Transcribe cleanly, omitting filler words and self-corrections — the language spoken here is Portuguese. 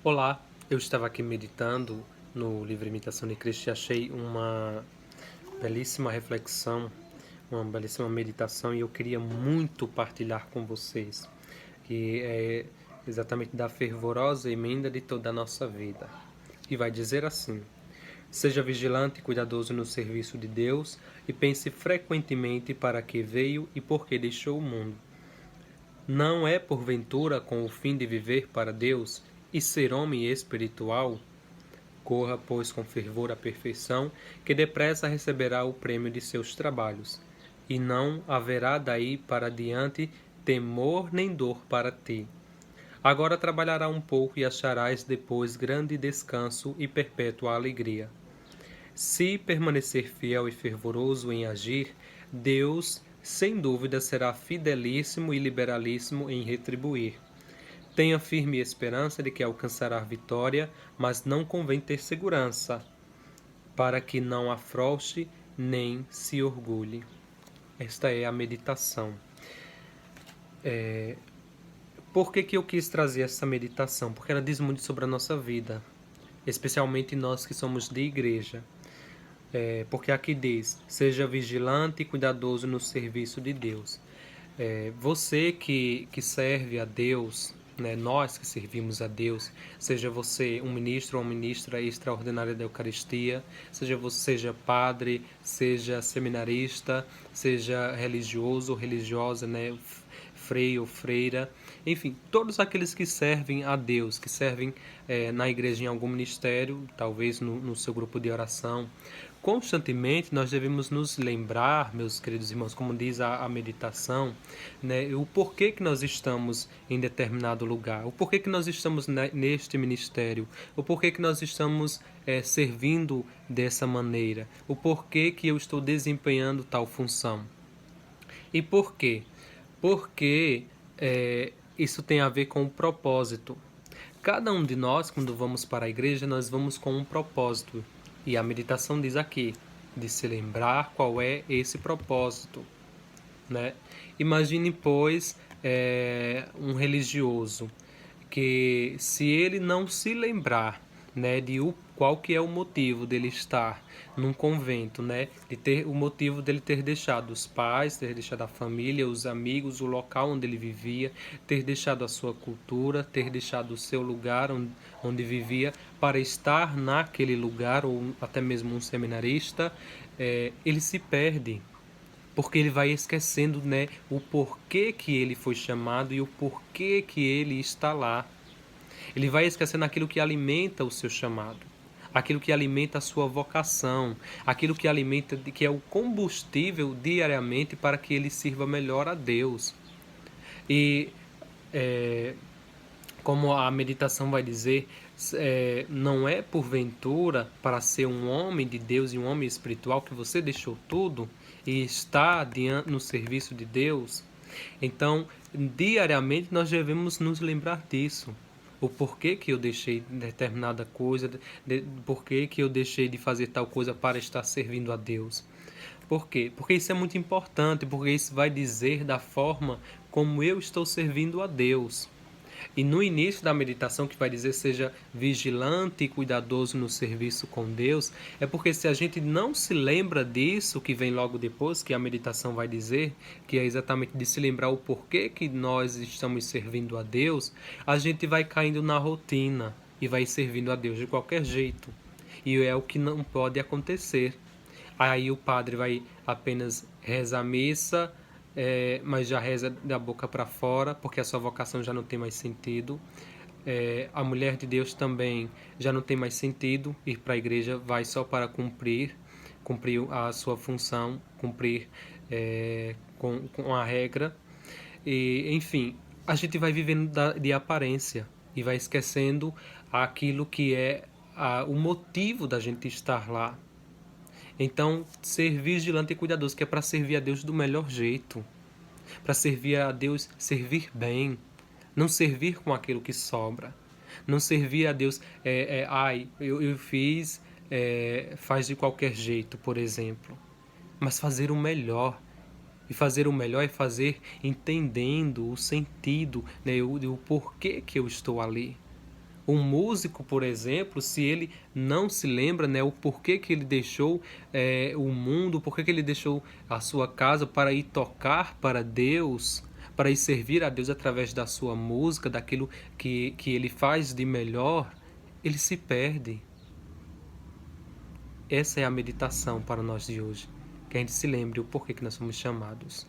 Olá, eu estava aqui meditando no livro Imitação de Cristo e achei uma belíssima reflexão, uma belíssima meditação e eu queria muito partilhar com vocês, que é exatamente da fervorosa emenda de toda a nossa vida. E vai dizer assim: seja vigilante e cuidadoso no serviço de Deus e pense frequentemente para que veio e por que deixou o mundo. Não é porventura com o fim de viver para Deus e ser homem espiritual? Corra, pois, com fervor à perfeição, que depressa receberá o prêmio de seus trabalhos. E não haverá daí para diante temor nem dor para ti. Agora trabalhará um pouco e acharás depois grande descanso e perpétua alegria. Se permanecer fiel e fervoroso em agir, Deus, sem dúvida, será fidelíssimo e liberalíssimo em retribuir. Tenha firme esperança de que alcançará vitória, mas não convém ter segurança, para que não afrouxe nem se orgulhe. Esta é a meditação. Por que eu quis trazer essa meditação? Porque ela diz muito sobre a nossa vida, especialmente nós que somos de igreja. Porque aqui diz: seja vigilante e cuidadoso no serviço de Deus. Você que serve a Deus, né, nós que servimos a Deus, seja você um ministro ou uma ministra extraordinária da Eucaristia, seja padre, seja seminarista, seja religioso ou religiosa, né, freio ou freira, enfim, todos aqueles que servem a Deus, que servem na igreja em algum ministério, talvez no seu grupo de oração. Constantemente nós devemos nos lembrar, meus queridos irmãos, como diz a meditação, né, o porquê que nós estamos em determinado lugar, o porquê que nós estamos neste ministério, o porquê que nós estamos servindo dessa maneira, o porquê que eu estou desempenhando tal função. E por quê? Porque isso tem a ver com o propósito. Cada um de nós, quando vamos para a igreja, nós vamos com um propósito. E a meditação diz aqui, de se lembrar qual é esse propósito. Né? Imagine, pois, um religioso que, se ele não se lembrar, né, de qual que é o motivo dele estar num convento, né, de ter o motivo dele ter deixado os pais, ter deixado a família, os amigos, o local onde ele vivia, ter deixado a sua cultura, ter deixado o seu lugar onde vivia para estar naquele lugar, ou até mesmo um seminarista, ele se perde porque ele vai esquecendo, né, o porquê que ele foi chamado e o porquê que ele está lá. Ele vai esquecendo aquilo que alimenta o seu chamado, aquilo que alimenta a sua vocação, aquilo que alimenta, que é o combustível diariamente para que ele sirva melhor a Deus. E como a meditação vai dizer, não é porventura para ser um homem de Deus e um homem espiritual que você deixou tudo e está no serviço de Deus. Então, diariamente nós devemos nos lembrar disso. O porquê que eu deixei determinada coisa, porquê que eu deixei de fazer tal coisa para estar servindo a Deus. Por quê? Porque isso é muito importante, porque isso vai dizer da forma como eu estou servindo a Deus. E no início da meditação, que vai dizer seja vigilante e cuidadoso no serviço com Deus, é porque se a gente não se lembra disso, que vem logo depois, que a meditação vai dizer, que é exatamente de se lembrar o porquê que nós estamos servindo a Deus, a gente vai caindo na rotina e vai servindo a Deus de qualquer jeito. E é o que não pode acontecer. Aí o padre vai apenas rezar a missa, mas já reza da boca para fora, porque a sua vocação já não tem mais sentido. A mulher de Deus também já não tem mais sentido ir para a igreja, vai só para cumprir a sua função, cumprir com a regra. E, enfim, a gente vai vivendo de aparência e vai esquecendo aquilo que é o motivo da gente estar lá. Então, ser vigilante e cuidadoso, que é para servir a Deus do melhor jeito. Para servir a Deus, servir bem. Não servir com aquilo que sobra. Não servir a Deus, eu fiz, faz de qualquer jeito, por exemplo. Mas fazer o melhor. E fazer o melhor é fazer entendendo o sentido, né, o porquê que eu estou ali. Um músico, por exemplo, se ele não se lembra, né, o porquê que ele deixou o mundo, o porquê que ele deixou a sua casa para ir tocar para Deus, para ir servir a Deus através da sua música, daquilo que ele faz de melhor, ele se perde. Essa é a meditação para nós de hoje. Que a gente se lembre o porquê que nós somos chamados.